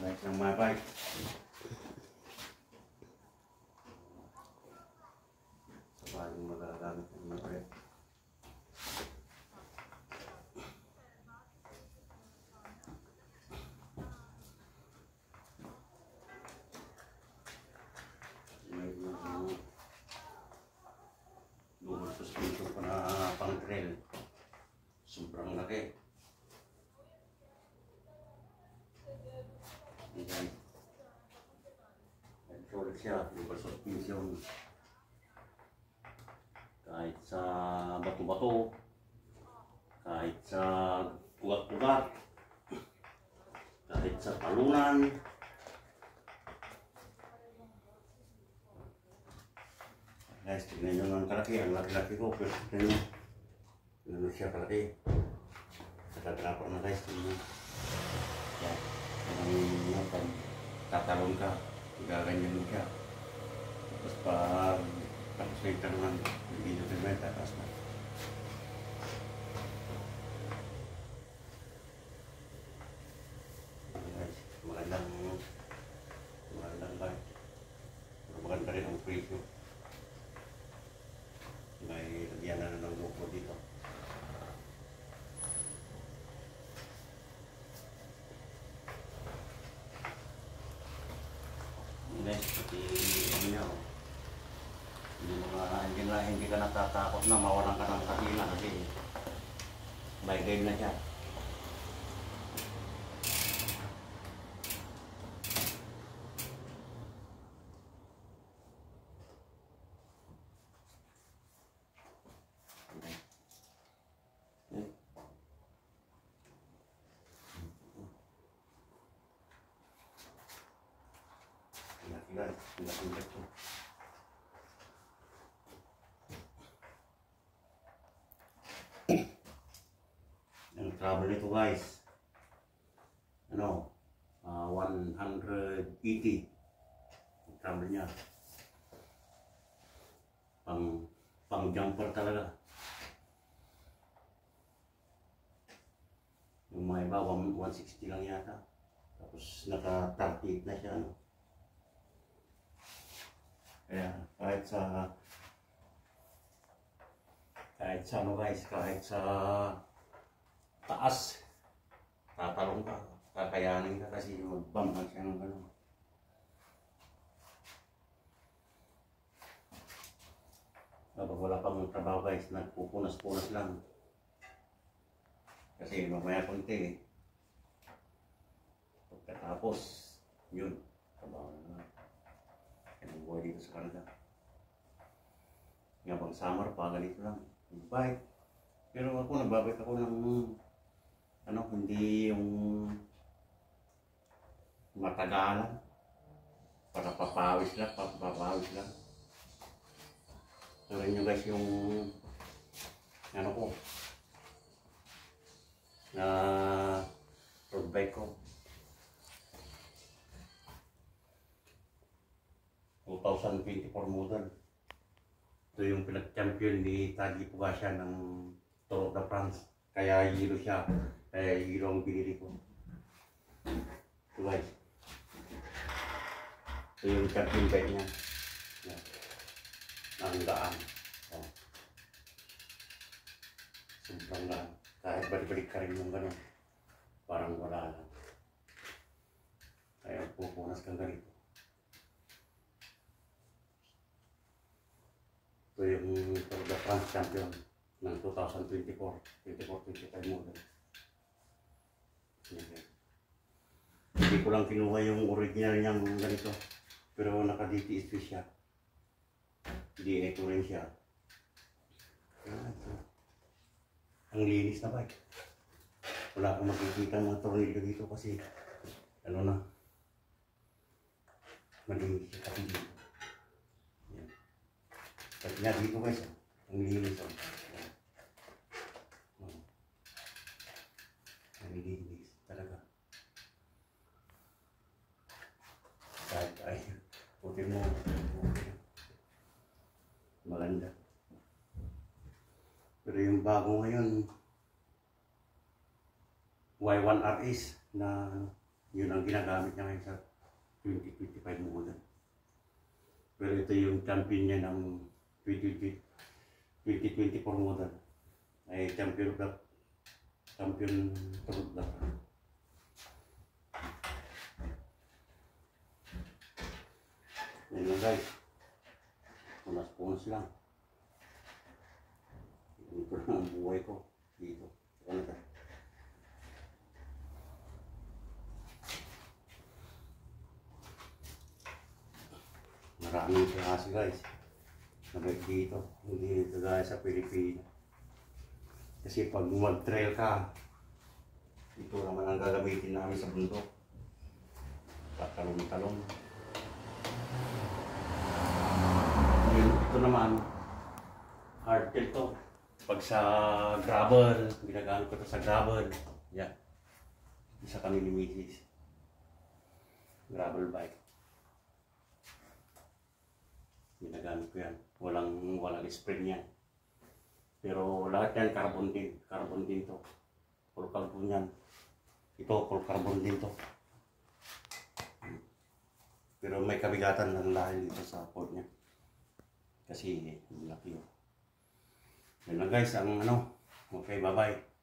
Bike ng mga bike. Sabaging magagamit ng mga bike. Lumang suspension ko na pang trail. Sobrang laki. Okay. Nag-solid siya, lumang suspension. Kahit sa bato-bato, kahit sa pugat-pugat, kahit sa talunan. Guys, tignan nyo ng kalaki, ang laki-laki ko, pero tignan nyo. Ano siya kalaki. Nakadrapor na guys, tignan nyo. Yan, ang tatalon ka, gaganyan mo siya. Tapos tapos na yung talunan, hindi nyo tignan, tataas na. Guys, magandang guys. Maganda rin ang presyo. May lagyan na ng logo dito. Next, pati ano niya, hindi ka natatakot na mawalan ka ng katina kasi may game na siya. Guys, pinag-inject ko. Ang travel nito guys, ano, 180 ang travel niya. Pang jumper talaga. Yung mga iba, 160 lang yata. Tapos naka-38 na siya, ano. Kaya kahit sa ano guys, kahit sa taas, tatalong ka, kakayanin ka kasi mag-bump siya ng gano'n. Kapag wala pang trabaho guys, nagpupunas-punas lang. Kasi mamaya konti eh. Pagkatapos, yun, trabaho na. Ang buhay dito sa Canada. Nga pang summer pa, ganito lang. Bike. Pero ako, nagbabike ako ng ano, hindi yung matagalan. Para papawis lang, papawis lang. Tuloy nyo guys yung ano ko na road bike ko. 2024 model. Ito yung pinag-champion ni Taji Pugasya ng Tour de France. Kaya hilo siya. Kaya hilo ang binili ko. Ito guys. Ito yung champion bike niya. Ang daan. Sobrang daan. Kahit balik-balik ka rin yung gano'n. Parang wala lang. Kaya pupunas kang ganito. Ito yung Tour de France champion ng 2024, 24-25 model. Hindi ko lang kinuha yung original niyang ganito, pero naka-DTS siya. DNA ko rin siya. Ang linis na bike. Wala akong makikita ng tornilyo dito kasi ano na, malinis siya kasi dito. Pag nga dito guys, ang linis ang linis talaga. Kahit ay puti mo, maganda. Pero yung bago ngayon, Y1RS na Yun ang ginagamit niya ngayon sa 2025 model. Pero ito yung champion niya ng 2024 model. Ay champion tulad na. Yan lang guys. Punas-punas lang. Ito lang ang buhay ko dito. Ano ka? Maraming klase guys. Nabay dito. Hindi ito gaya sa Pilipinas. Kasi pag mag-trail ka, ito naman ang gagamitin namin sa bundok. Tatalong-talong. Ito naman, hardtail to. Pag sa gravel, ginagamit ko to sa gravel. Yan. Isa kami ni Mrs. Gravel bike. Ginagamit ko yan. Walang spring yan. Pero lahat yan carbon din. Carbon din to. Full carbon yan. Ito full carbon din to. Pero may kabigatan lang dahil dito sa port niya. Kasi laki yun. Yan lang guys, ang ano. Okay, bye-bye.